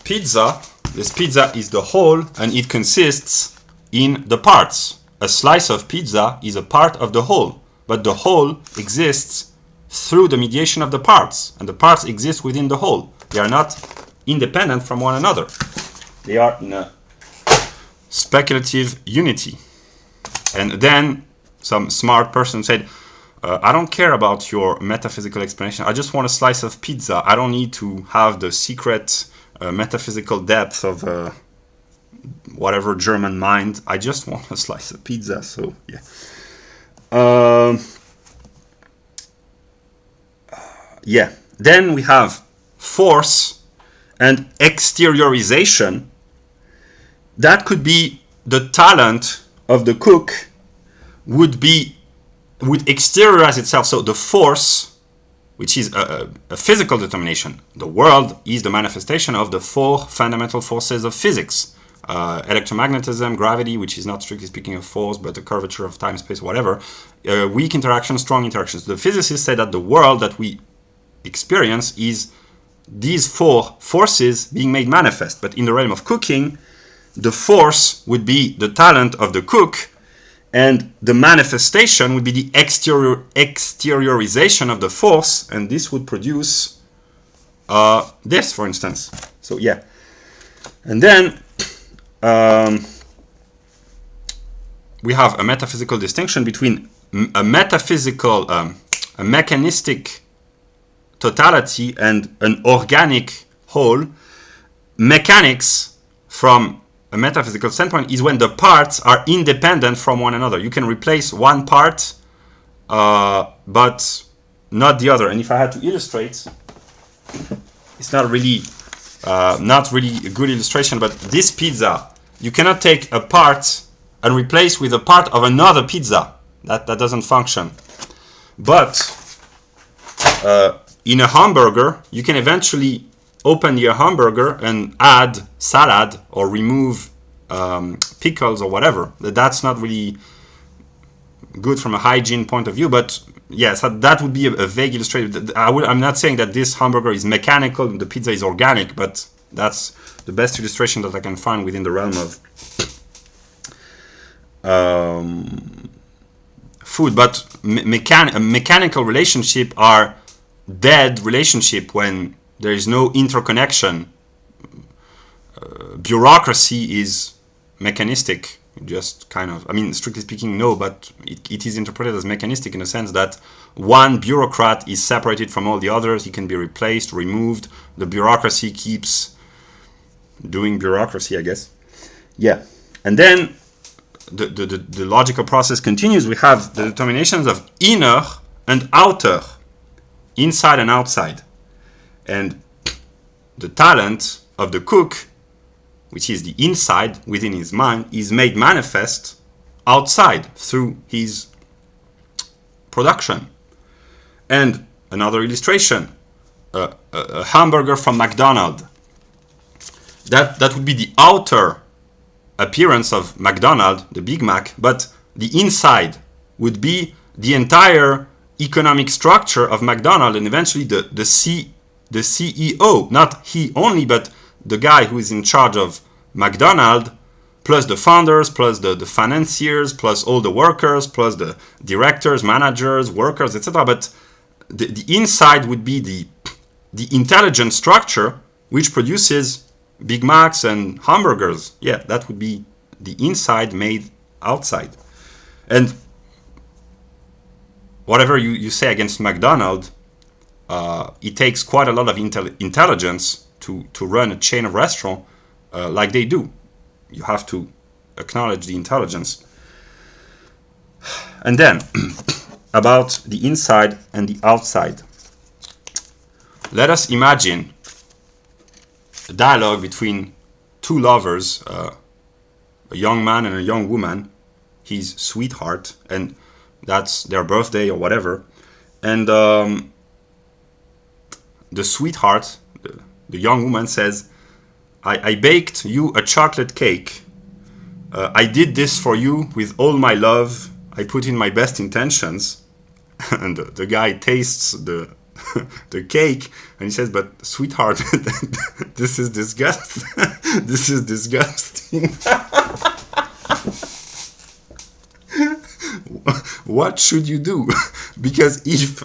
pizza. This pizza is the whole, and it consists in the parts. A slice of pizza is a part of the whole, but the whole exists through the mediation of the parts, and the parts exist within the whole. They are not independent from one another. They are in a speculative unity. And then some smart person said, I don't care about your metaphysical explanation. I just want a slice of pizza. I don't need to have the secret metaphysical depth of whatever German mind. I just want a slice of pizza. So yeah. Yeah. Then we have force and exteriorization. That could be the talent of the cook would exteriorize itself. So the force, which is a physical determination, the world is the manifestation of the four fundamental forces of physics. Electromagnetism, gravity, which is not strictly speaking a force, but the curvature of time, space, whatever. Weak interactions, strong interactions. The physicists say that the world that we experience is these four forces being made manifest. But in the realm of cooking, the force would be the talent of the cook, and the manifestation would be the exteriorization of the force, and this would produce this, for instance. So yeah. And then we have a metaphysical distinction between a metaphysical, a mechanistic totality and an organic whole. Mechanics, from a metaphysical standpoint, is when the parts are independent from one another. You can replace one part, but not the other. And if I had to illustrate, it's not really a good illustration, but this pizza, you cannot take a part and replace with a part of another pizza. That doesn't function. But in a hamburger, you can eventually open your hamburger and add salad or remove pickles or whatever. That's not really good from a hygiene point of view, but yes, that would be a vague illustration. I'm not saying that this hamburger is mechanical and the pizza is organic, but that's the best illustration that I can find within the realm of food. But mechanical relationships are dead relationship when there is no interconnection. Bureaucracy is mechanistic. Just kind of, I mean, strictly speaking, no, but it is interpreted as mechanistic in the sense that one bureaucrat is separated from all the others. He can be replaced, removed. The bureaucracy keeps doing bureaucracy, I guess. Yeah. And then the logical process continues. We have the determinations of inner and outer, inside and outside. And the talent of the cook, which is the inside within his mind, is made manifest outside through his production. And another illustration, a hamburger from McDonald's. That would be the outer appearance of McDonald's, the Big Mac, but the inside would be the entire economic structure of McDonald's and eventually the CEO, not he only, but the guy who is in charge of McDonald's, plus the founders, plus the financiers, plus all the workers, plus the directors, managers, workers, etc. But the inside would be the intelligent structure which produces Big Macs and hamburgers. Yeah, that would be the inside made outside. And whatever you say against McDonald's, it takes quite a lot of intelligence to run a chain of restaurants like they do. You have to acknowledge the intelligence. And then, about the inside and the outside. Let us imagine a dialogue between two lovers, a young man and a young woman, his sweetheart, and that's their birthday or whatever. And the sweetheart, the young woman says, I baked you a chocolate cake. I did this for you with all my love. I put in my best intentions. And the guy tastes the cake and he says, but sweetheart, this is disgusting. This is disgusting. What should you do? Because if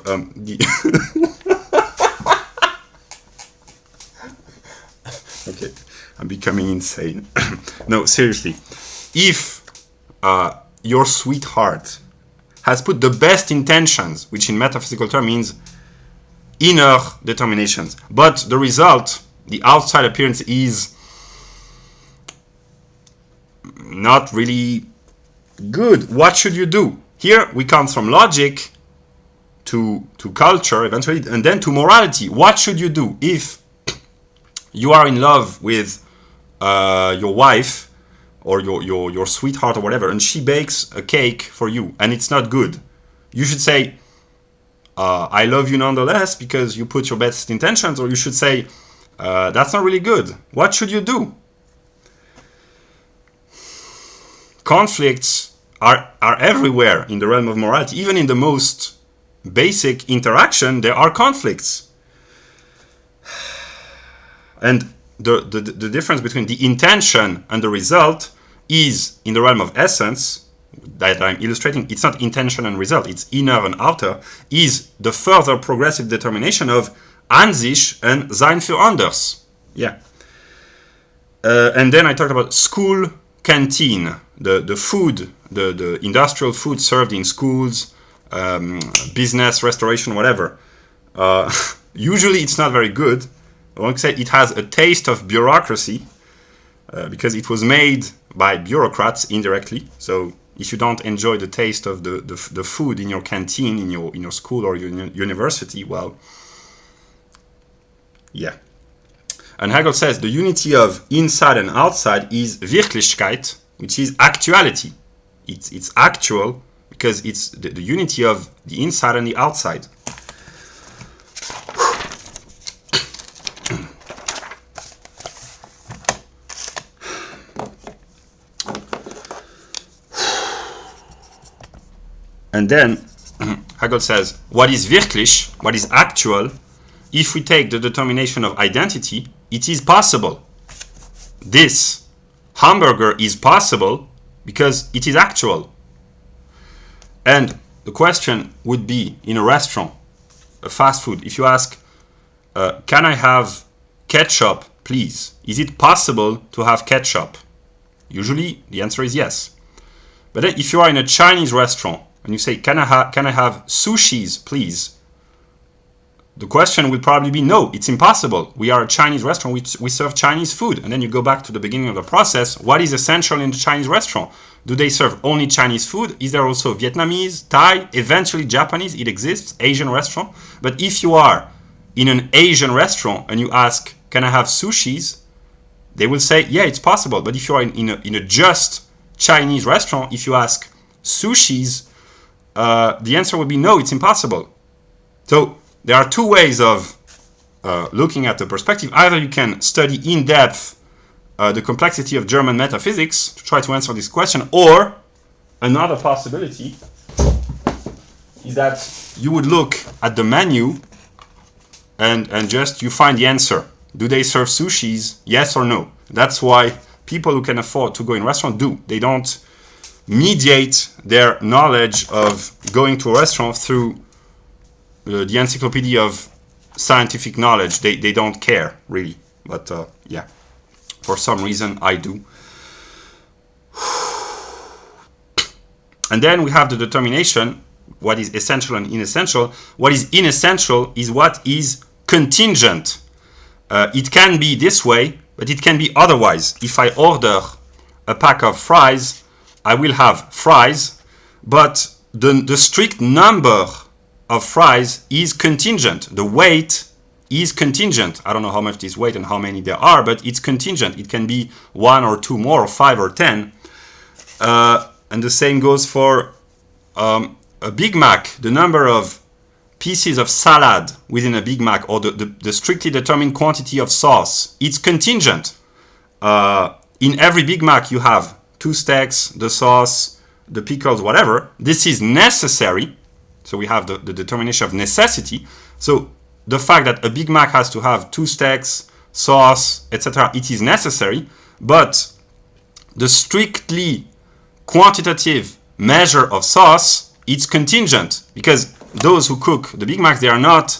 okay, I'm becoming insane. No, seriously. If your sweetheart has put the best intentions, which in metaphysical terms means inner determinations, but the result, the outside appearance, is not really good, what should you do? Here we come from logic to culture eventually, and then to morality. What should you do if you are in love with your wife or your sweetheart or whatever, and she bakes a cake for you and it's not good? You should say, I love you nonetheless because you put your best intentions, or you should say, that's not really good. What should you do? Conflicts are everywhere in the realm of morality. Even in the most basic interaction, there are conflicts. And the difference between the intention and the result is, in the realm of essence, that I'm illustrating, it's not intention and result, it's inner and outer, is the further progressive determination of an sich and sein für anders. Yeah. And then I talked about school canteen, the food, the industrial food served in schools, business, restoration, whatever. Usually it's not very good. I want to say it has a taste of bureaucracy because it was made by bureaucrats indirectly. So if you don't enjoy the taste of the food in your canteen, in your school or your university, well, yeah. And Hegel says the unity of inside and outside is Wirklichkeit, which is actuality. It's actual, because it's the unity of the inside and the outside. And then Hegel says, what is wirklich, what is actual, if we take the determination of identity, it is possible. This hamburger is possible because it is actual. And the question would be, in a restaurant, a fast food, if you ask, can I have ketchup, please? Is it possible to have ketchup? Usually the answer is yes. But if you are in a Chinese restaurant and you say, can I have sushis, please? The question will probably be, no, it's impossible. We are a Chinese restaurant, we serve Chinese food. And then you go back to the beginning of the process. What is essential in the Chinese restaurant? Do they serve only Chinese food? Is there also Vietnamese, Thai, eventually Japanese? It exists, Asian restaurant. But if you are in an Asian restaurant and you ask, can I have sushis? They will say, yeah, it's possible. But if you are in a just Chinese restaurant, if you ask sushis, the answer would be no, it's impossible. So there are two ways of looking at the perspective. Either you can study in depth the complexity of German metaphysics to try to answer this question, or another possibility is that you would look at the menu and just you find the answer. Do they serve sushis? Yes or no? That's why people who can afford to go in restaurant do. They don't mediate their knowledge of going to a restaurant through the encyclopedia of scientific knowledge. They don't care, really. But yeah, for some reason I do. And then we have the determination, what is essential and inessential. What is inessential is what is contingent. It can be this way, but it can be otherwise. If I order a pack of fries, I will have fries, but the strict number of fries is contingent. The weight is contingent. I don't know how much this weight and how many there are, but it's contingent. It can be 1 or 2 more, or 5 or 10. And the same goes for a Big Mac. The number of pieces of salad within a Big Mac, or the strictly determined quantity of sauce, it's contingent. In every Big Mac you have 2 steaks, the sauce, the pickles, whatever. This is necessary. So we have the determination of necessity. So the fact that a Big Mac has to have 2 steaks, sauce, etc., it is necessary. But the strictly quantitative measure of sauce, it's contingent. Because those who cook the Big Macs, they are not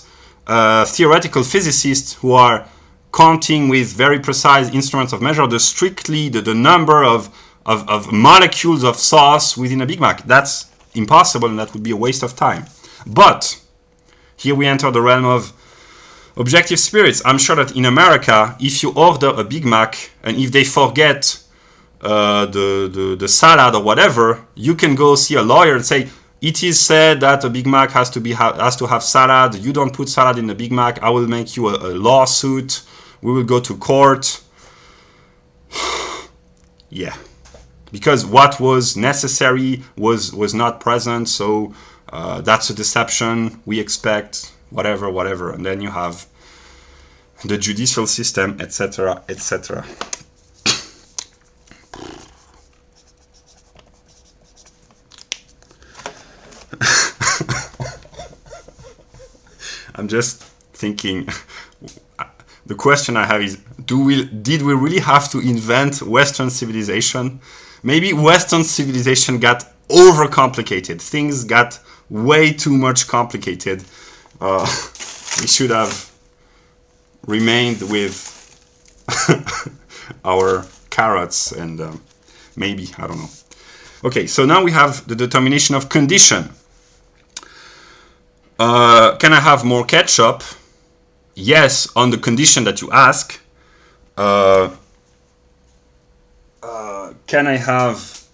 theoretical physicists who are counting with very precise instruments of measure the number of molecules of sauce within a Big Mac. That's impossible, and that would be a waste of time. But here we enter the realm of objective spirits. I'm sure that in America, if you order a Big Mac and if they forget the salad or whatever, you can go see a lawyer and say, it is said that a Big Mac has to have salad. You don't put salad in the Big Mac. I will make you a lawsuit. We will go to court. Yeah. Because what was necessary was not present, so that's a deception, we expect, whatever. And then you have the judicial system, etc., etc. I'm just thinking, the question I have is, did we really have to invent Western civilization? Maybe Western civilization got overcomplicated. Things got way too much complicated. We should have remained with our carrots and maybe, I don't know. Okay, so now we have the determination of condition. Can I have more ketchup? Yes, on the condition that you ask. Can I have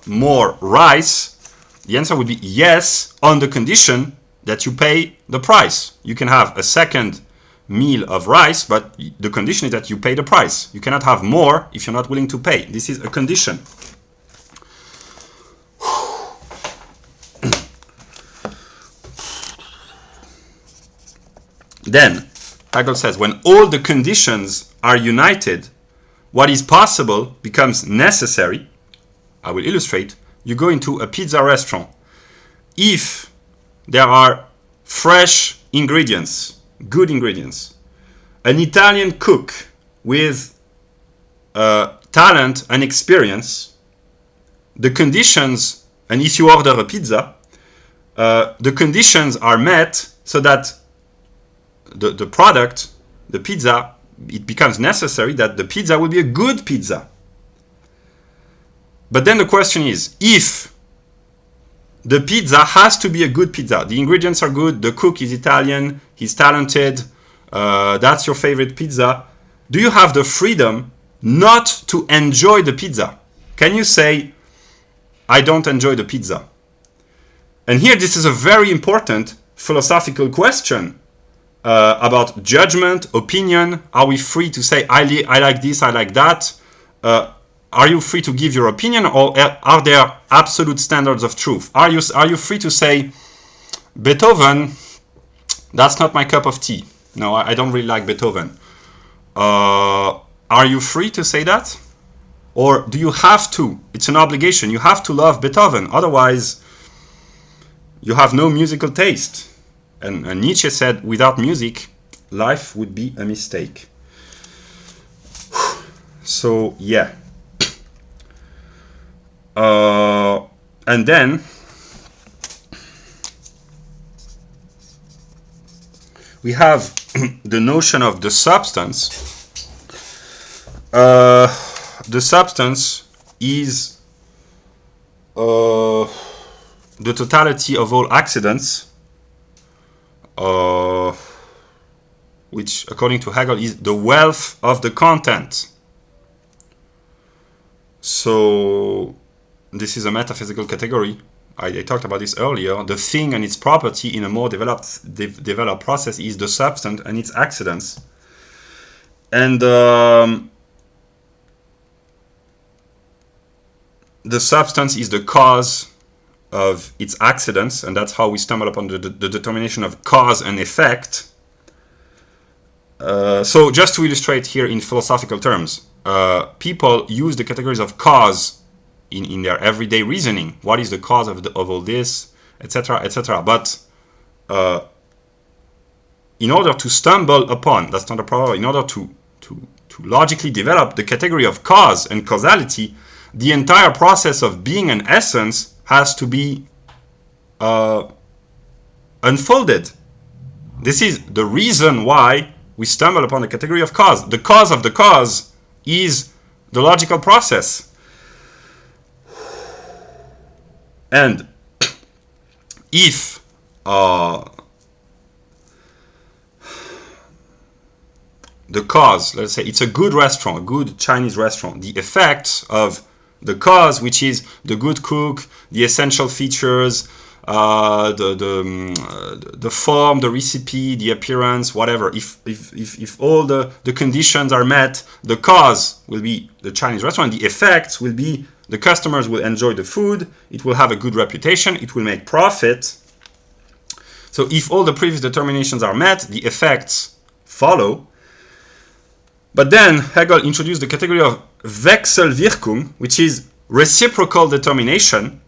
more rice? The answer would be yes, on the condition that you pay the price. You can have a second meal of rice, but the condition is that you pay the price. You cannot have more if you're not willing to pay. This is a condition. Then Hegel says, when all the conditions are united, what is possible becomes necessary. I will illustrate. You go into a pizza restaurant. If there are fresh ingredients, good ingredients, an Italian cook with talent and experience, the conditions, and if you order a pizza, the conditions are met so that the product, the pizza, it becomes necessary that the pizza will be a good pizza. But then the question is, if the pizza has to be a good pizza, the ingredients are good, the cook is Italian, he's talented, that's your favorite pizza, do you have the freedom not to enjoy the pizza? Can you say, I don't enjoy the pizza? And here this is a very important philosophical question about judgment, opinion. Are we free to say, I like this, I like that? Are you free to give your opinion, or are there absolute standards of truth? Are you free to say, Beethoven, that's not my cup of tea. No, I don't really like Beethoven. Are you free to say that? Or do you have to? It's an obligation. You have to love Beethoven. Otherwise, you have no musical taste. And Nietzsche said, without music, life would be a mistake. So, yeah. And then we have the notion of the substance. The substance is the totality of all accidents, which, according to Hegel, is the wealth of the content. So this is a metaphysical category. I talked about this earlier. The thing and its property in a more developed process is the substance and its accidents. And the substance is the cause of its accidents, and that's how we stumble upon the determination of cause and effect. So just to illustrate here in philosophical terms, people use the categories of cause in their everyday reasoning. What is the cause of all this, etc., etc. But in order to stumble upon, that's not a problem, in order to logically develop the category of cause and causality, the entire process of being an essence has to be unfolded. This is the reason why we stumble upon the category of cause. The cause of the cause is the logical process. And if the cause, let's say it's a good restaurant, a good Chinese restaurant, the effects of the cause, which is the good cook, the essential features, the form, the recipe, the appearance, whatever. If all the conditions are met, the cause will be the Chinese restaurant. The effects will be the customers will enjoy the food. It will have a good reputation. It will make profit. So if all the previous determinations are met, the effects follow. But then Hegel introduced the category of Wechselwirkung, which is reciprocal determination,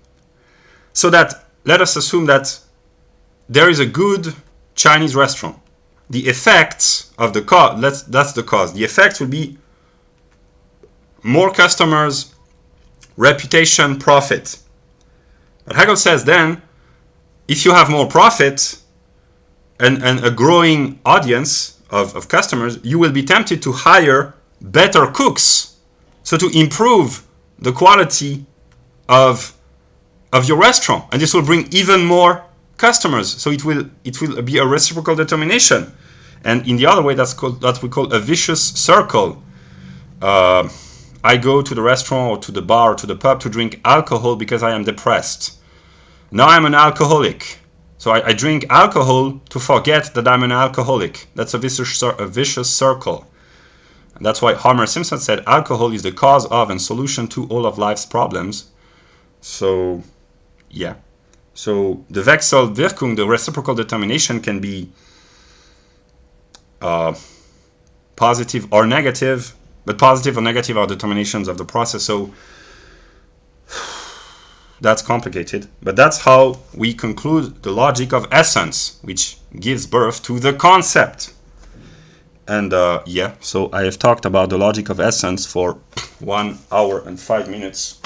so that let us assume that there is a good Chinese restaurant. The effects of the cause, that's the cause. The effects will be more customers, reputation, profit. But Hegel says then, if you have more profit and a growing audience of customers, you will be tempted to hire better cooks, so to improve the quality of your restaurant, and this will bring even more customers. So it will be a reciprocal determination. And in the other way, that we call a vicious circle. I go to the restaurant or to the bar or to the pub to drink alcohol because I am depressed. Now I'm an alcoholic. So I drink alcohol to forget that I'm an alcoholic. That's a vicious circle. And that's why Homer Simpson said alcohol is the cause of and solution to all of life's problems. So, yeah. So the Wechselwirkung, the reciprocal determination, can be positive or negative, but positive or negative are determinations of the process, so that's complicated. But that's how we conclude the logic of essence, which gives birth to the concept. And yeah, so I have talked about the logic of essence for 1 hour and 5 minutes.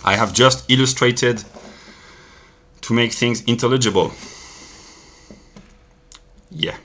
I have just illustrated to make things intelligible. Yeah.